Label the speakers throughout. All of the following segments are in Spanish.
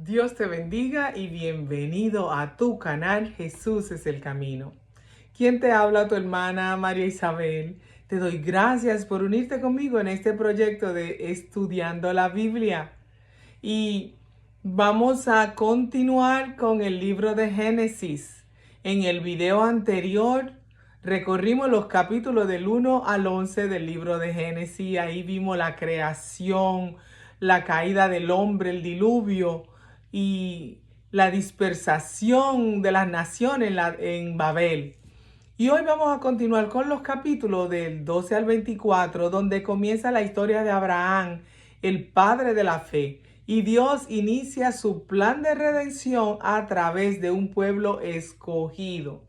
Speaker 1: Dios te bendiga y bienvenido a tu canal Jesús es el Camino. ¿Quién te habla? Tu hermana María Isabel. Te doy gracias por unirte conmigo en este proyecto de Estudiando la Biblia. Y vamos a continuar con el libro de Génesis. En el video anterior recorrimos los capítulos del 1 al 11 del libro de Génesis. Ahí vimos la creación, la caída del hombre, el diluvio y la dispersación de las naciones en Babel. Y hoy vamos a continuar con los capítulos del 12 al 24, donde comienza la historia de Abraham, el padre de la fe. Y Dios inicia su plan de redención a través de un pueblo escogido.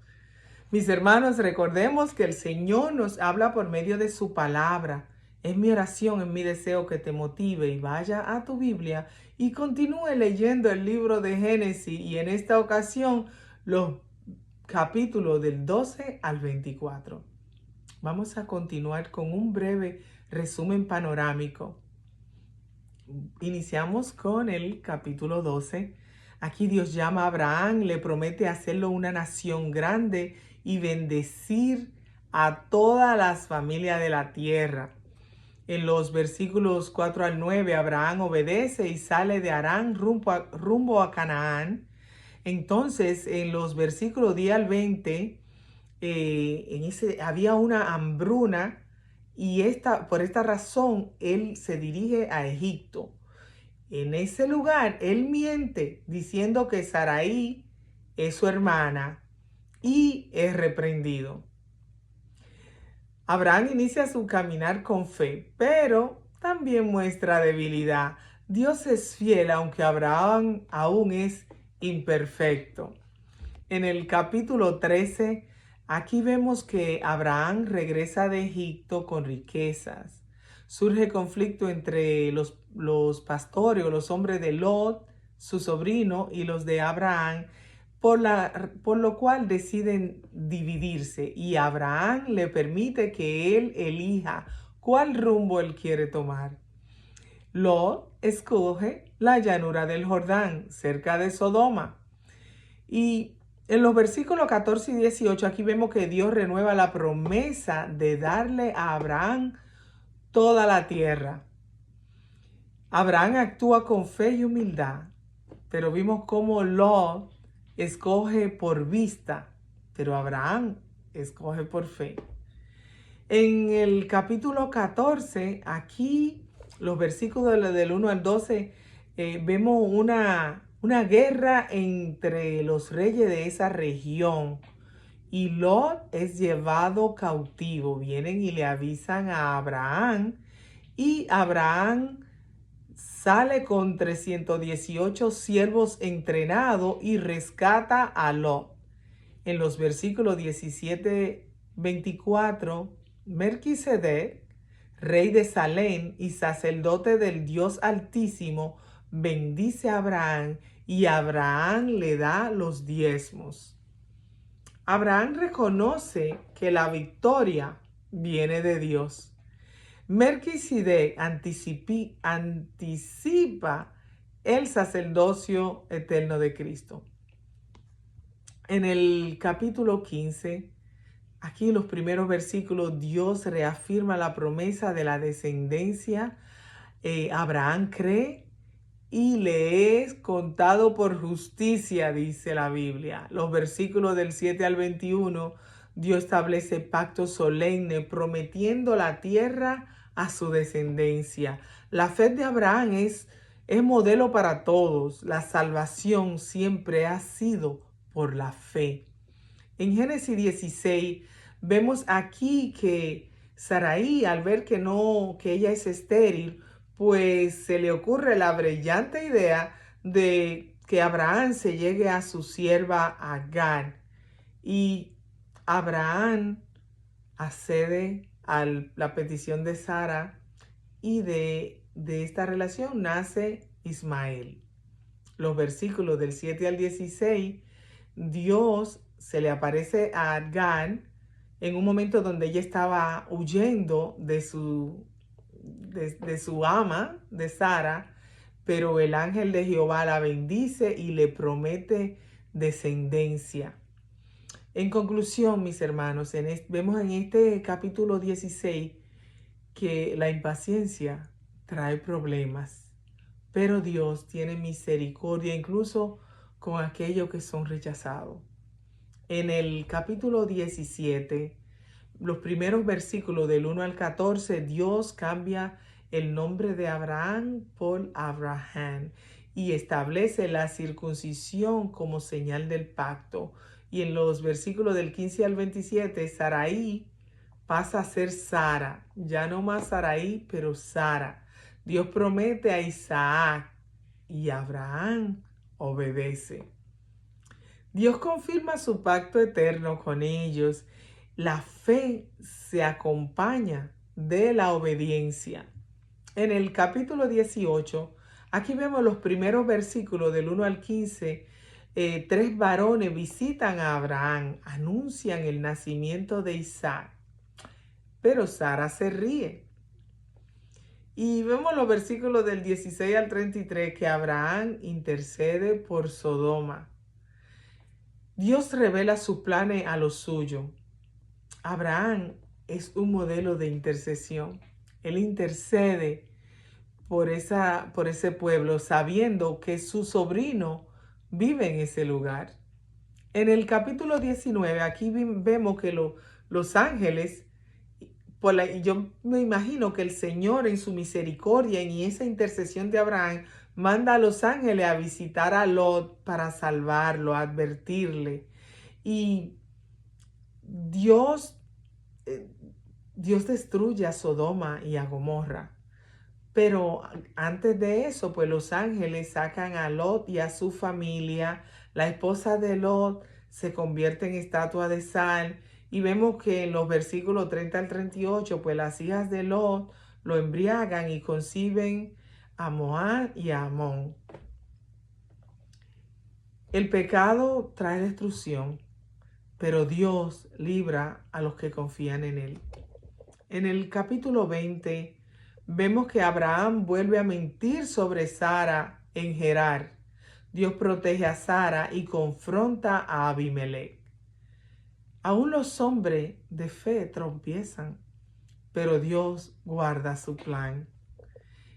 Speaker 1: Mis hermanos, recordemos que el Señor nos habla por medio de su palabra. Es mi oración, es mi deseo que te motive y vaya a tu Biblia y continúe leyendo el libro de Génesis y en esta ocasión los capítulos del 12 al 24. Vamos a continuar con un breve resumen panorámico. Iniciamos con el capítulo 12. Aquí Dios llama a Abraham, le promete hacerlo una nación grande y bendecir a todas las familias de la tierra. En los versículos 4 al 9, Abraham obedece y sale de Harán rumbo a Canaán. Entonces, en los versículos 10 al 20, había una hambruna y por esta razón él se dirige a Egipto. En ese lugar, él miente diciendo que Sarai es su hermana y es reprendido. Abraham inicia su caminar con fe, pero también muestra debilidad. Dios es fiel, aunque Abraham aún es imperfecto. En el capítulo 13, aquí vemos que Abraham regresa de Egipto con riquezas. Surge conflicto entre los pastores o los hombres de Lot, su sobrino, y los de Abraham, por lo cual deciden dividirse y Abraham le permite que él elija cuál rumbo él quiere tomar. Lot escoge la llanura del Jordán, cerca de Sodoma. Y en los versículos 14 y 18 aquí vemos que Dios renueva la promesa de darle a Abraham toda la tierra. Abraham actúa con fe y humildad, pero vimos cómo Lot escoge por vista, pero Abraham escoge por fe. En el capítulo 14, aquí los versículos del 1 al 12, vemos una guerra entre los reyes de esa región. Y Lot es llevado cautivo. Vienen y le avisan a Abraham. Y Abraham sale con 318 siervos entrenados y rescata a Lot. En los versículos 17-24, Melquisedec, rey de Salem y sacerdote del Dios Altísimo, bendice a Abraham y Abraham le da los diezmos. Abraham reconoce que la victoria viene de Dios. Melquisedec anticipa el sacerdocio eterno de Cristo. En el capítulo 15, aquí en los primeros versículos, Dios reafirma la promesa de la descendencia. Abraham cree y le es contado por justicia, dice la Biblia. Los versículos del 7 al 21, Dios establece pacto solemne prometiendo la tierra a su descendencia. La fe de Abraham es modelo para todos. La salvación siempre ha sido por la fe. En Génesis 16 vemos aquí que Sarai, al ver que ella es estéril, pues se le ocurre la brillante idea de que Abraham se llegue a su sierva Agar. Y Abraham accede a la petición de Sara y de esta relación nace Ismael. Los versículos del 7 al 16, Dios se le aparece a Agar en un momento donde ella estaba huyendo de su ama, de Sara, pero el ángel de Jehová la bendice y le promete descendencia. En conclusión, mis hermanos, vemos en este capítulo 16 que la impaciencia trae problemas, pero Dios tiene misericordia incluso con aquellos que son rechazados. En el capítulo 17, los primeros versículos del 1 al 14, Dios cambia el nombre de Abraham por Abraham y establece la circuncisión como señal del pacto. Y en los versículos del 15 al 27, Sarai pasa a ser Sara, ya no más Sarai, pero Sara. Dios promete a Isaac y Abraham obedece. Dios confirma su pacto eterno con ellos. La fe se acompaña de la obediencia. En el capítulo 18, aquí vemos los primeros versículos del 1 al 15. Tres varones visitan a Abraham, anuncian el nacimiento de Isaac, pero Sara se ríe. Y vemos los versículos del 16 al 33 que Abraham intercede por Sodoma. Dios revela sus planes a los suyos. Abraham es un modelo de intercesión. Él intercede por ese pueblo sabiendo que su sobrino vive en ese lugar. En el capítulo 19, aquí vemos que los ángeles, yo me imagino que el Señor en su misericordia y esa intercesión de Abraham manda a los ángeles a visitar a Lot para salvarlo, a advertirle. Y Dios destruye a Sodoma y a Gomorra. Pero antes de eso, pues los ángeles sacan a Lot y a su familia. La esposa de Lot se convierte en estatua de sal. Y vemos que en los versículos 30 al 38, pues las hijas de Lot lo embriagan y conciben a Moab y a Amón. El pecado trae destrucción, pero Dios libra a los que confían en Él. En el capítulo 20 vemos que Abraham vuelve a mentir sobre Sara en Gerar. Dios protege a Sara y confronta a Abimelech. Aún los hombres de fe tropiezan, pero Dios guarda su plan.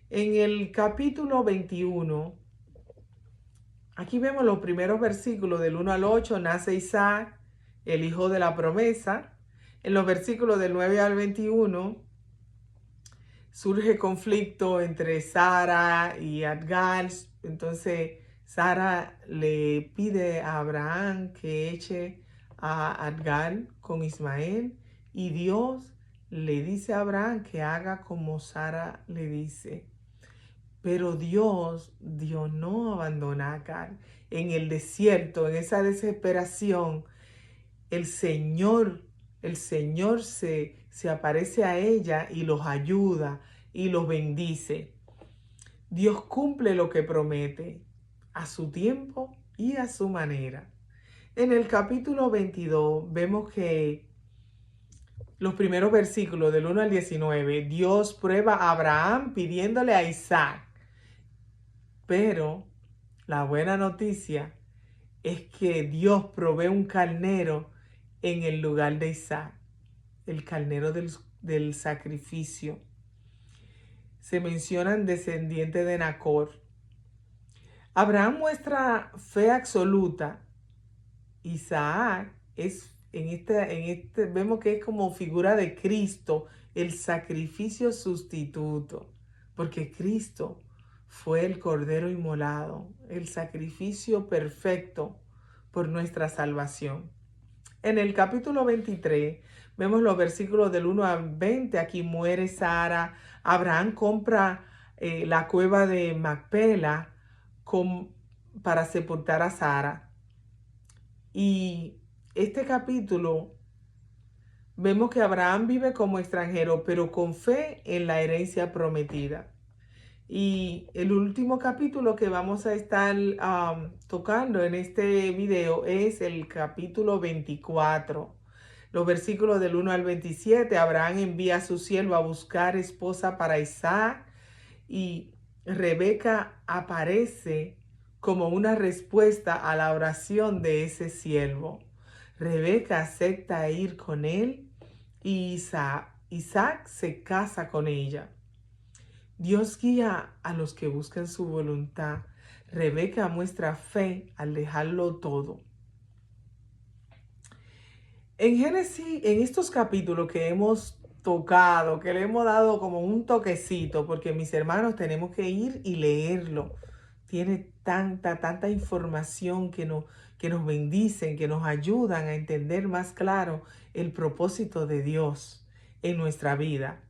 Speaker 1: En el capítulo 21, aquí vemos los primeros versículos del 1 al 8, nace Isaac, el hijo de la promesa. En los versículos del 9 al 21, surge conflicto entre Sara y Agar. Entonces Sara le pide a Abraham que eche a Agar con Ismael y Dios le dice a Abraham que haga como Sara le dice. Pero Dios no abandona a Agar. En el desierto, en esa desesperación, el Señor se aparece a ella y los ayuda y los bendice. Dios cumple lo que promete a su tiempo y a su manera. En el capítulo 22 vemos que los primeros versículos del 1 al 19, Dios prueba a Abraham pidiéndole a Isaac. Pero la buena noticia es que Dios provee un carnero en el lugar de Isaac, el carnero del sacrificio. Se mencionan descendientes de Nacor. Abraham muestra fe absoluta. Isaac vemos que es como figura de Cristo, el sacrificio sustituto, porque Cristo fue el cordero inmolado, el sacrificio perfecto por nuestra salvación. En el capítulo 23 vemos los versículos del 1 al 20. Aquí muere Sara. Abraham compra la cueva de Macpela para sepultar a Sara. Y este capítulo vemos que Abraham vive como extranjero, pero con fe en la herencia prometida. Y el último capítulo que vamos a estar tocando en este video es el capítulo 24. Los versículos del 1 al 27, Abraham envía a su siervo a buscar esposa para Isaac y Rebeca aparece como una respuesta a la oración de ese siervo. Rebeca acepta ir con él y Isaac se casa con ella. Dios guía a los que buscan su voluntad. Rebeca muestra fe al dejarlo todo. En Génesis, en estos capítulos que hemos tocado, que le hemos dado como un toquecito, porque mis hermanos tenemos que ir y leerlo. Tiene tanta información que nos bendicen, que nos ayudan a entender más claro el propósito de Dios en nuestra vida.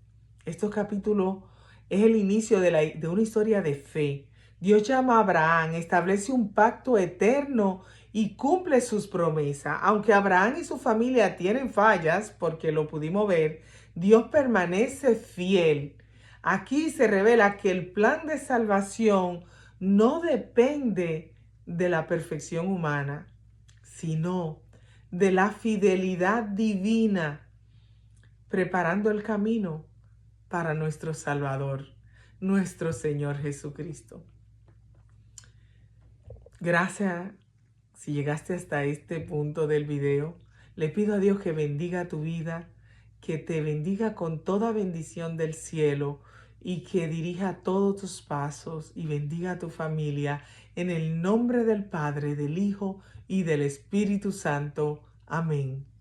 Speaker 1: Estos capítulos es el inicio de una historia de fe. Dios llama a Abraham, establece un pacto eterno y cumple sus promesas. Aunque Abraham y su familia tienen fallas, porque lo pudimos ver, Dios permanece fiel. Aquí se revela que el plan de salvación no depende de la perfección humana, sino de la fidelidad divina, preparando el camino para nuestro Salvador, nuestro Señor Jesucristo. Gracias si llegaste hasta este punto del video. Le pido a Dios que bendiga tu vida, que te bendiga con toda bendición del cielo y que dirija todos tus pasos y bendiga a tu familia en el nombre del Padre, del Hijo y del Espíritu Santo. Amén.